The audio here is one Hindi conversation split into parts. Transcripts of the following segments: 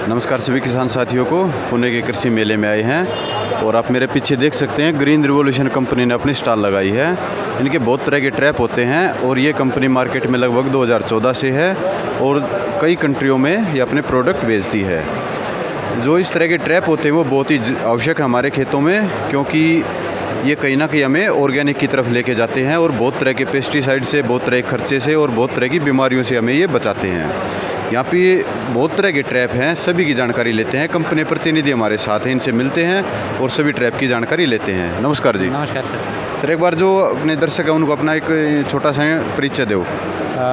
नमस्कार सभी किसान साथियों को। पुणे के कृषि मेले में आए हैं और आप मेरे पीछे देख सकते हैं ग्रीन रिवॉल्यूशन कंपनी ने अपनी स्टॉल लगाई है। इनके बहुत तरह के ट्रैप होते हैं और ये कंपनी मार्केट में लगभग 2014 से है और कई कंट्रियों में ये अपने प्रोडक्ट बेचती है। जो इस तरह के ट्रैप होते हैं वो बहुत ही आवश्यक है हमारे खेतों में, क्योंकि ये कहीं ना कहीं हमें ऑर्गेनिक की तरफ लेके जाते हैं और बहुत तरह के पेस्टिसाइड से, बहुत तरह के खर्चे से और बहुत तरह की बीमारियों से हमें ये बचाते हैं। यहाँ पे बहुत तरह के ट्रैप हैं, सभी की जानकारी लेते हैं। कंपनी प्रतिनिधि हमारे साथ हैं, इनसे मिलते हैं और सभी ट्रैप की जानकारी लेते हैं। नमस्कार जी। नमस्कार सर। सर एक बार जो अपने दर्शक हैं उनको अपना एक छोटा सा परिचय दो।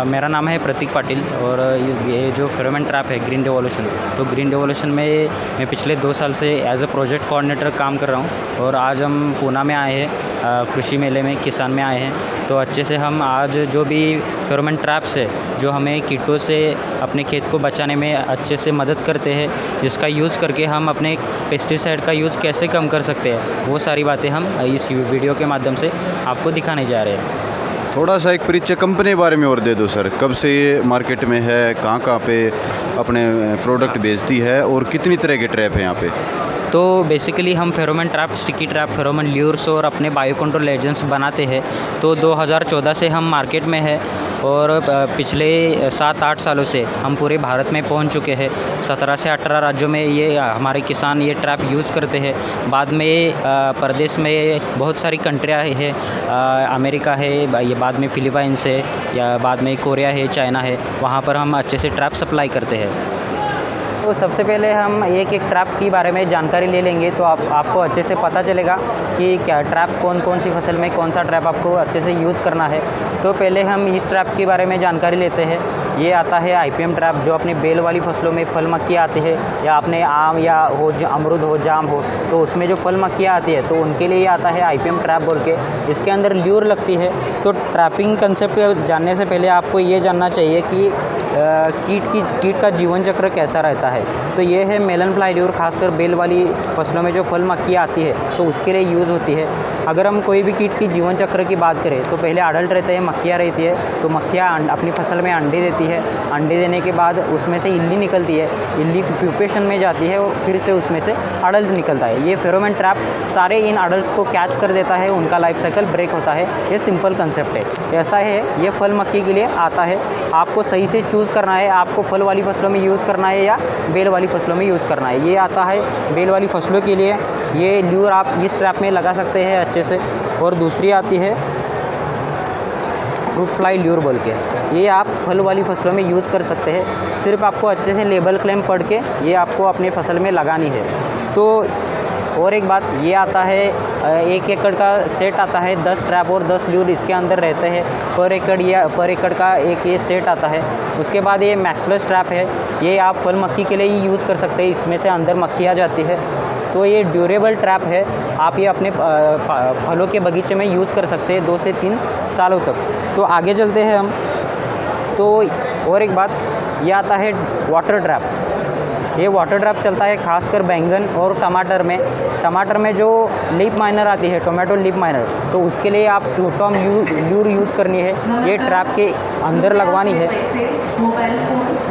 मेरा नाम है प्रतीक पाटिल और ये जो फेरोमोन ट्रैप है ग्रीन रिवॉल्यूशन, तो ग्रीन रिवॉल्यूशन में मैं पिछले 2 साल से एज अ प्रोजेक्ट कोऑर्डिनेटर काम कर रहा हूँ और आज हम पूना में आए हैं, कृषि मेले में, किसान में आए हैं। तो अच्छे से हम आज जो भी फेरोमोन ट्रैप्स है जो हमें कीटों से अपने खेत को बचाने में अच्छे से मदद करते हैं, जिसका यूज़ करके हम अपने पेस्टिसाइड का यूज़ कैसे कम कर सकते हैं, वो सारी बातें हम इस वीडियो के माध्यम से आपको दिखाने जा रहे हैं। थोड़ा सा एक परिचय कंपनी के बारे में और दे दो सर। कब से ये मार्केट में है, कहाँ कहाँ पे अपने प्रोडक्ट बेचती है और कितनी तरह के ट्रैप हैं यहाँ पे? तो बेसिकली हम pheromone trap, sticky trap, pheromone lures और अपने बायो कंट्रोल एजेंट्स बनाते हैं। तो 2014 से हम मार्केट में है और पिछले 7-8 सालों से हम पूरे भारत में पहुंच चुके हैं। 17 से 18 राज्यों में ये हमारे किसान ये ट्रैप यूज़ करते हैं। बाद में प्रदेश में बहुत सारी कंट्रियाँ हैं, अमेरिका है, ये बाद में फिलीपाइंस है, या बाद में कोरिया है, चाइना है, वहाँ पर हम अच्छे से ट्रैप सप्लाई करते हैं। तो सबसे पहले हम एक ट्रैप के बारे में जानकारी ले लेंगे तो आपको अच्छे से पता चलेगा कि क्या ट्रैप कौन सी फसल में कौन सा ट्रैप आपको अच्छे से यूज़ करना है। तो पहले हम इस ट्रैप के बारे में जानकारी लेते हैं। ये आता है IPM ट्रैप, जो अपनी बेल वाली फसलों में फल मक्खियाँ आती है, या अपने आम या हो अमरूद हो, जाम हो, तो उसमें जो फल मक्खियाँ आती है तो उनके लिए ये आता है IPM ट्रैप बोल के। इसके अंदर ल्यूर लगती है। तो ट्रैपिंग कंसेप्ट जानने से पहले आपको ये जानना चाहिए कि कीट का जीवन चक्र कैसा रहता है। तो ये है मेलन फ्लाई ल्यूर, खासकर बेल वाली फसलों में जो फल मक्खियाँ आती है तो उसके लिए यूज़ होती है। अगर हम कोई भी कीट की जीवन चक्र की बात करें तो पहले अडल्ट रहते हैं, मक्खियाँ रहती है। तो मक्खियाँ अपनी फसल में अंडे देती है। अंडे देने के बाद उसमें से इल्ली निकलती है, इल्ली प्यूपेशन में जाती है और फिर से उसमें से अडल्ट निकलता है। ये फेरोमोन ट्रैप सारे इन अडल्ट्स को कैच कर देता है, उनका लाइफ साइकिल ब्रेक होता है। ये सिंपल कंसेप्ट है। ऐसा है, ये फल मक्खी के लिए आता है। आपको सही से चूज़ करना है, आपको फल वाली फसलों में यूज़ करना है या बेल वाली फसलों में यूज़ करना है। ये आता है बेल वाली फसलों के लिए। ये ल्यूर आप इस ट्रैप में लगा सकते हैं अच्छे से। और दूसरी आती है फ्रूट फ्लाई ल्यूर बोल के, ये आप फल वाली फसलों में यूज़ कर सकते हैं। सिर्फ आपको अच्छे से लेबल क्लेम पढ़ के ये आपको अपने फसल में लगानी है। तो और एक बात, ये आता है 1 एकड़ का सेट आता है, 10 ट्रैप और 10 ल्यूर इसके अंदर रहते हैं पर एकड़ का एक ये सेट आता है। उसके बाद ये मैक्स प्लस ट्रैप है, ये आप फल मक्खी के लिए ही यूज़ कर सकते हैं, इसमें से अंदर मक्खी आ जाती है। तो ये ड्यूरेबल ट्रैप है, आप ये अपने फलों के बगीचे में यूज़ कर सकते हैं 2 से 3 सालों तक। तो आगे चलते हैं हम। तो और एक बात, ये आता है वाटर ट्रैप। ये वाटर ट्रैप चलता है खासकर बैंगन और टमाटर में जो लीफ माइनर आती है, टोमेटो लीफ माइनर, तो उसके लिए आप टॉम ल्यूर यूज़ करनी है। ये ट्रैप के अंदर लगवानी है,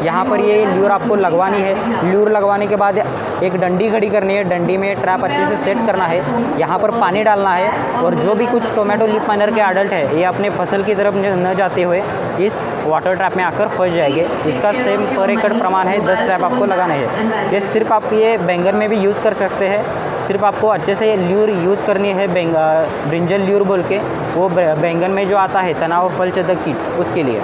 यहाँ पर ये ल्यूर आपको लगवानी है। ल्यूर लगवाने के बाद एक डंडी खड़ी करनी है, डंडी में ट्रैप अच्छे से सेट करना है, यहाँ पर पानी डालना है और जो भी कुछ टोमेटो लीफ माइनर के अडल्ट है ये अपने फसल की तरफ न जाते हुए इस वाटर ट्रैप में आकर फंस जाएंगे। इसका सेम पर एकड़ प्रमाण है, 10 ट्रैप आपको लगाने हैं। ये सिर्फ आप ये बैंगन में भी यूज़ कर सकते हैं। सिर्फ आपको अच्छे से ल्यूर यूज़ करनी है, ब्रिंजल ल्यूर बोल के, वो बैंगन में जो आता है तनाव फल चेदक कीट, उसके लिए।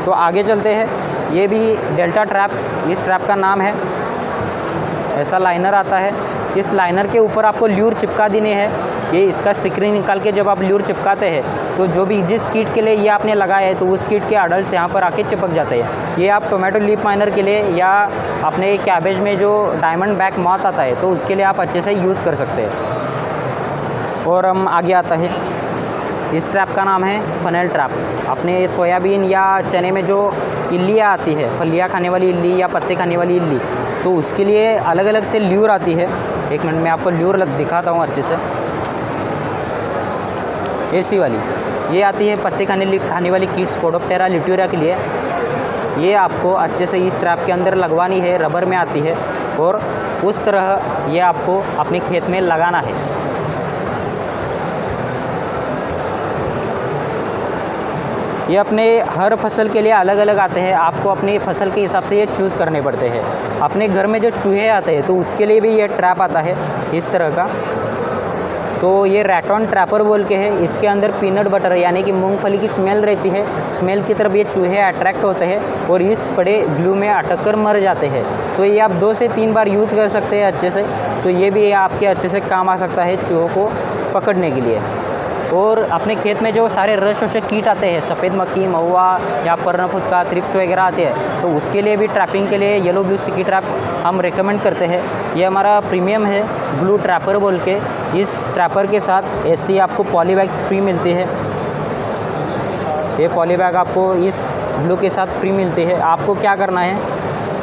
तो आगे चलते हैं। ये भी डेल्टा ट्रैप, इस ट्रैप का नाम है। ऐसा लाइनर आता है, इस लाइनर के ऊपर आपको ल्यूर चिपका देनी है। ये इसका स्टिकरिंग निकाल के जब आप ल्यूर चिपकाते हैं तो जो भी जिस कीट के लिए ये आपने लगाया है तो उस कीट के अडल्ट यहाँ पर आके चिपक जाते हैं। ये आप टोमेटो लीफ माइनर के लिए या अपने कैबेज में जो डायमंड बैक मॉथ आता है तो उसके लिए आप अच्छे से यूज़ कर सकते हैं। और हम आगे आता है, इस ट्रैप का नाम है फनेल ट्रैप। अपने सोयाबीन या चने में जो इल्लियाँ आती है, फलियाँ खाने वाली इल्ली या पत्ते खाने वाली इल्ली, तो उसके लिए अलग अलग से ल्यूर आती है। 1 मिनट में आपको ल्यूर दिखाता हूँ अच्छे से। ऐसी वाली ये आती है पत्ते खाने वाली कीट, स्पोडोप्टेरा लिट्यूरा के लिए। ये आपको अच्छे से इस ट्रैप के अंदर लगवानी है, रबर में आती है और उस तरह ये आपको अपने खेत में लगाना है। ये अपने हर फसल के लिए अलग अलग आते हैं, आपको अपनी फसल के हिसाब से ये चूज़ करने पड़ते हैं। अपने घर में जो चूहे आते हैं तो उसके लिए भी ये ट्रैप आता है इस तरह का। तो ये रैटॉन ट्रैपर बोल के है, इसके अंदर पीनट बटर यानी कि मूंगफली की स्मेल रहती है, स्मेल की तरफ ये चूहे अट्रैक्ट होते हैं और इस पड़े ग्लू में अटक कर मर जाते हैं। तो ये आप 2 से 3 बार यूज़ कर सकते हैं अच्छे से। तो ये भी आपके अच्छे से काम आ सकता है चूहों को पकड़ने के लिए। और अपने खेत में जो सारे रस शोषक कीट आते हैं, सफ़ेद मक्खी, महुआ या पर्णफुदका, थ्रिप्स वगैरह आते हैं, तो उसके लिए भी ट्रैपिंग के लिए येलो ब्लू स्टिकी ट्रैप हम रेकमेंड करते हैं। ये हमारा प्रीमियम है ग्लू ट्रैपर बोल के। इस ट्रैपर के साथ ऐसी आपको पॉली बैग्स फ्री मिलती है। ये पॉली बैग आपको इस ग्लू के साथ फ्री मिलती है। आपको क्या करना है,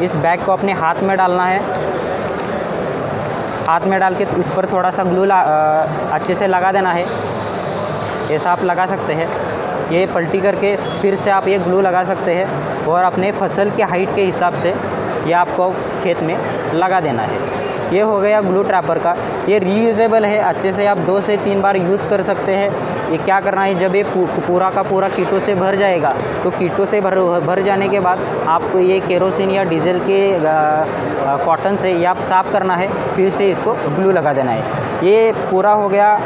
इस बैग को अपने हाथ में डालना है, हाथ में डाल के इस पर थोड़ा सा ग्लू अच्छे से लगा देना है। ऐसा आप लगा सकते हैं। ये पलटी करके फिर से आप ये ग्लू लगा सकते हैं और अपने फसल के हाइट के हिसाब से ये आपको खेत में लगा देना है। ये हो गया ग्लू ट्रैपर का। ये रीयूजेबल है, अच्छे से आप 2 से 3 बार यूज़ कर सकते हैं। ये क्या करना है, जब ये पूरा का पूरा कीटों से भर जाएगा तो कीटों से भर जाने के बाद आपको ये केरोसिन या डीजल के कॉटन से ये आप साफ़ करना है, फिर से इसको ग्लू लगा देना है। ये पूरा हो गया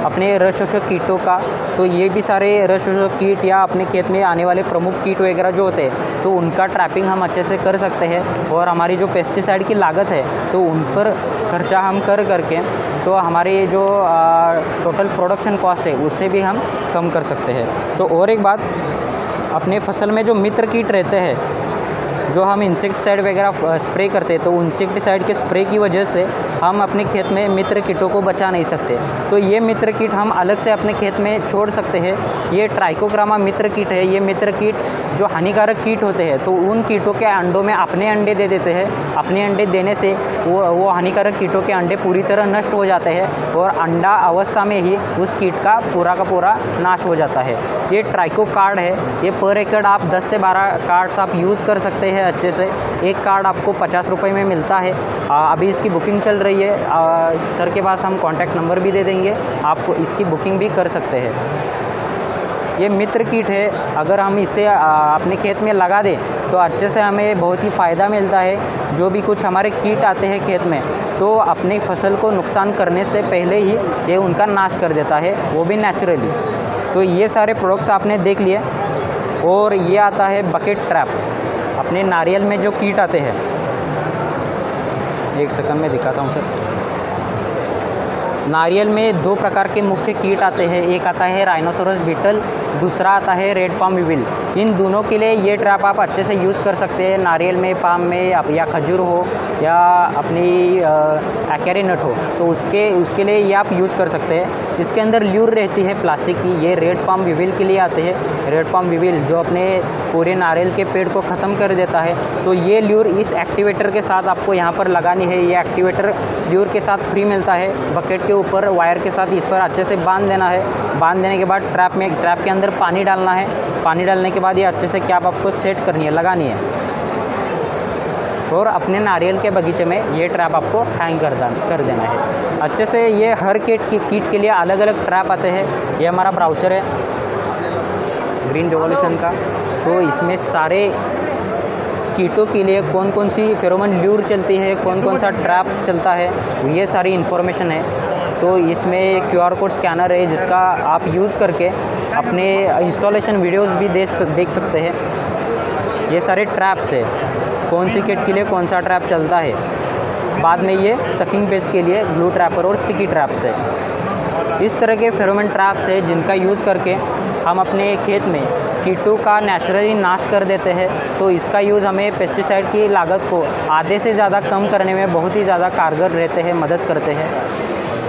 अपने रस शोषक कीटों का। तो ये भी सारे रस शोषक कीट या अपने खेत में आने वाले प्रमुख कीट वगैरह जो होते हैं तो उनका ट्रैपिंग हम अच्छे से कर सकते हैं। और हमारी जो पेस्टिसाइड की लागत है तो उन पर खर्चा हम कर करके तो हमारी जो टोटल प्रोडक्शन कॉस्ट है उससे भी हम कम कर सकते हैं। तो और एक बात, अपने फसल में जो मित्र कीट रहते हैं, जो हम इंसेक्टिसाइड वगैरह स्प्रे करते हैं, तो इंसेक्टिसाइड के स्प्रे की वजह से हम अपने खेत में मित्र कीटों को बचा नहीं सकते। तो ये मित्र कीट हम अलग से अपने खेत में छोड़ सकते हैं। ये ट्राइकोग्रामा मित्र कीट है। ये मित्र कीट जो हानिकारक कीट होते हैं तो उन कीटों के अंडों में अपने अंडे दे देते हैं। अपने अंडे देने से वो हानिकारक कीटों के अंडे पूरी तरह नष्ट हो जाते हैं और अंडा अवस्था में ही उस कीट का पूरा नाश हो जाता है। ये ट्राइको कार्ड है। ये पर एकड़ आप 10 से 12 कार्ड्स आप यूज़ कर सकते हैं अच्छे से। एक कार्ड आपको 50 रुपये में मिलता है। अभी इसकी बुकिंग चल रही है। सर के पास हम कॉन्टैक्ट नंबर भी दे देंगे, आपको इसकी बुकिंग भी कर सकते हैं। ये मित्र कीट है, अगर हम इसे अपने खेत में लगा दें तो अच्छे से हमें बहुत ही फ़ायदा मिलता है। जो भी कुछ हमारे कीट आते हैं खेत में तो अपनी फसल को नुकसान करने से पहले ही ये उनका नाश कर देता है, वो भी नेचुरली। तो ये सारे प्रोडक्ट्स आपने देख लिए। और ये आता है बकेट ट्रैप। अपने नारियल में जो कीट आते हैं, एक सेकंड में दिखाता हूँ सर। नारियल में 2 प्रकार के मुख्य कीट आते हैं। एक आता है राइनोसोरस बीटल, दूसरा आता है रेड पाम वीविल। इन दोनों के लिए ये ट्रैप आप अच्छे से यूज़ कर सकते हैं। नारियल में, पाम में या खजूर हो या अपनी एक्यारी नट हो तो उसके लिए ये आप यूज़ कर सकते हैं। इसके अंदर ल्यूर रहती है प्लास्टिक की। ये रेड पाम वीविल के लिए आते हैं। रेड पाम वीविल जो अपने पूरे नारियल के पेड़ को ख़त्म कर देता है। तो ये ल्यूर इस एक्टिवेटर के साथ आपको यहाँ पर लगानी है। ये एक्टिवेटर ल्यूर के साथ फ्री मिलता है। बकेट के ऊपर वायर के साथ इस पर अच्छे से बांध देना है। बांध देने के बाद ट्रैप के अंदर पानी डालना है। पानी डालने के बाद ये अच्छे से कैप आपको सेट करनी है, लगानी है। और अपने नारियल के बगीचे में ये ट्रैप आपको हैंग कर देना है अच्छे से। ये हर कीट के लिए अलग अलग ट्रैप आते हैं। ये हमारा ब्राउज़र है ग्रीन रिवॉल्यूशन का। तो इसमें सारे कीटों के लिए कौन कौन सी फेरोमोन ल्यूर चलती है, कौन कौन सा ट्रैप चलता है, ये सारी इन्फॉर्मेशन है। तो इसमें QR कोड स्कैनर है जिसका आप यूज़ करके अपने इंस्टॉलेशन वीडियोस भी देख सकते हैं। ये सारे ट्रैप्स है, कौन सी कीट के लिए कौन सा ट्रैप चलता है। बाद में ये सकिंग पेस्ट के लिए ग्लू ट्रैपर और स्टिकी ट्रैप्स है। इस तरह के फेरोमोन ट्रैप्स है जिनका यूज़ करके हम अपने खेत में कीटों का नेचुरली नाश कर देते हैं। तो इसका यूज़ हमें पेस्टिसाइड की लागत को आधे से ज़्यादा कम करने में बहुत ही ज़्यादा कारगर रहते हैं, मदद करते हैं।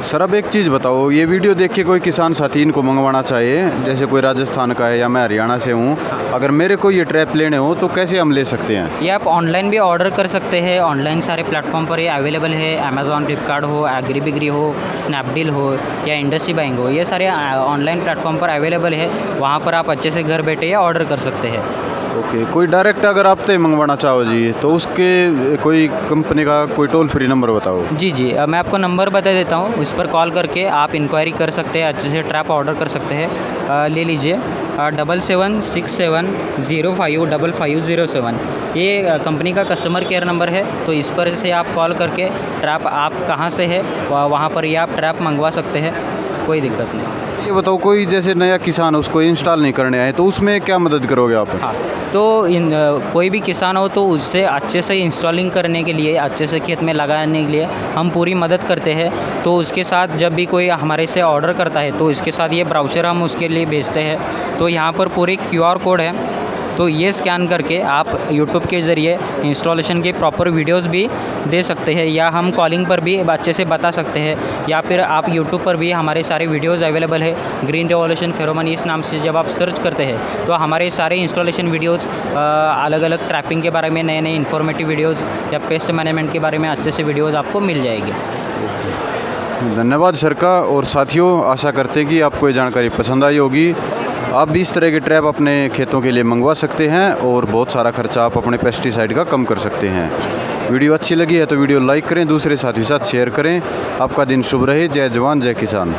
सर अब एक चीज़ बताओ, ये वीडियो देख के कोई किसान साथी इनको मंगवाना चाहिए, जैसे कोई राजस्थान का है या मैं हरियाणा से हूँ, अगर मेरे को ये ट्रैप लेने हो तो कैसे हम ले सकते हैं? ये आप ऑनलाइन भी ऑर्डर कर सकते हैं। ऑनलाइन सारे प्लेटफॉर्म पर ये अवेलेबल है। अमेज़ॉन, फ्लिपकार्ट हो, एग्रीबिग्री हो, स्नैपडील हो या इंडस्ट्री बाइंग हो, ये सारे ऑनलाइन प्लेटफॉर्म पर अवेलेबल है। वहाँ पर आप अच्छे से घर बैठे या ऑर्डर कर सकते हैं। ओके, कोई डायरेक्ट अगर आप तय मंगवाना चाहो जी तो उसके कोई कंपनी का कोई टोल फ्री नंबर बताओ। जी जी, मैं आपको नंबर बता देता हूँ, उस पर कॉल करके आप इंक्वायरी कर सकते हैं, अच्छे से ट्रैप ऑर्डर कर सकते हैं। ले लीजिए 7767055507। ये कंपनी का कस्टमर केयर नंबर है, तो इस पर से आप कॉल करके ट्रैप आप कहाँ से है वहाँ पर ही आप ट्रैप मंगवा सकते हैं, कोई दिक्कत नहीं। ये बताओ, कोई जैसे नया किसान उसको इंस्टॉल नहीं करने आए तो उसमें क्या मदद करोगे आप? हाँ, तो कोई भी किसान हो तो उससे अच्छे से इंस्टॉलिंग करने के लिए, अच्छे से खेत में लगाने के लिए हम पूरी मदद करते हैं। तो उसके साथ जब भी कोई हमारे से ऑर्डर करता है तो इसके साथ ये ब्राउज़र हम उसके लिए भेजते हैं। तो यहाँ पर पूरे QR कोड है, तो ये स्कैन करके आप यूट्यूब के ज़रिए इंस्टॉलेशन के प्रॉपर वीडियोस भी दे सकते हैं, या हम कॉलिंग पर भी अच्छे से बता सकते हैं, या फिर आप यूट्यूब पर भी हमारे सारे वीडियोस अवेलेबल है। ग्रीन रिवॉल्यूशन फेरोमन इस नाम से जब आप सर्च करते हैं तो हमारे सारे इंस्टॉलेशन वीडियोस, अलग अलग ट्रैपिंग के बारे में नए नए इन्फॉर्मेटिव वीडियोज़ या पेस्ट मैनेजमेंट के बारे में अच्छे से वीडियोज़ आपको मिल जाएगी। धन्यवाद सर का। और साथियों, आशा करते हैं कि आपको ये जानकारी पसंद आई होगी। आप भी इस तरह के ट्रैप अपने खेतों के लिए मंगवा सकते हैं और बहुत सारा खर्चा आप अपने पेस्टिसाइड का कम कर सकते हैं। वीडियो अच्छी लगी है तो वीडियो लाइक करें, दूसरे साथियों के साथ शेयर करें। आपका दिन शुभ रहे। जय जवान जय किसान।